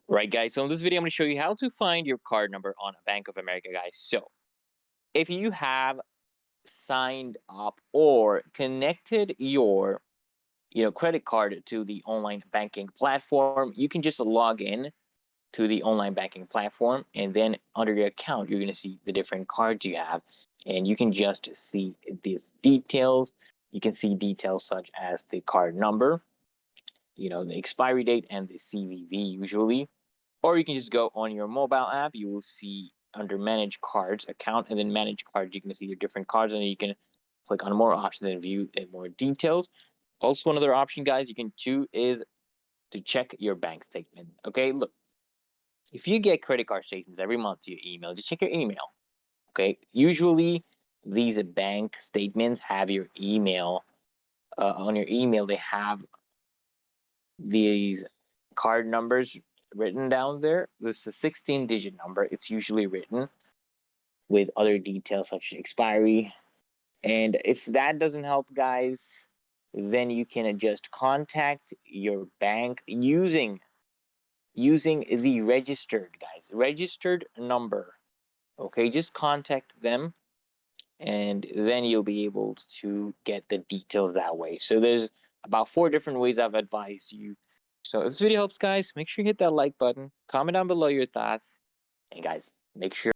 Right, guys. So in this video, I'm going to show you how to find your card number on Bank of America, guys. So if you have signed up or connected your credit card to the online banking platform, you can just log in to the online banking platform, and then under your account, you're going to see the different cards you have, and you can just see these details. You can see details such as the card number, the expiry date, and the CVV usually. Or you can just go on your mobile app. You will see under manage cards account, and then manage cards. You can see your different cards, and then you can click on more options and view more details. Also, another option, guys, you can choose is to check your bank statement. Okay, look, if you get credit card statements every month to your email, just check your email. Okay, usually these bank statements have your email. On your email, they have these card numbers written down there. There's a 16-digit number. It's usually written with other details such as expiry. And if that doesn't help, guys, then you can just contact your bank using the registered number. Okay, just contact them, and then you'll be able to get the details that way. So there's about 4 different ways I've advised you. So if this video helps, guys, make sure you hit that like button, comment down below your thoughts, and guys, make sure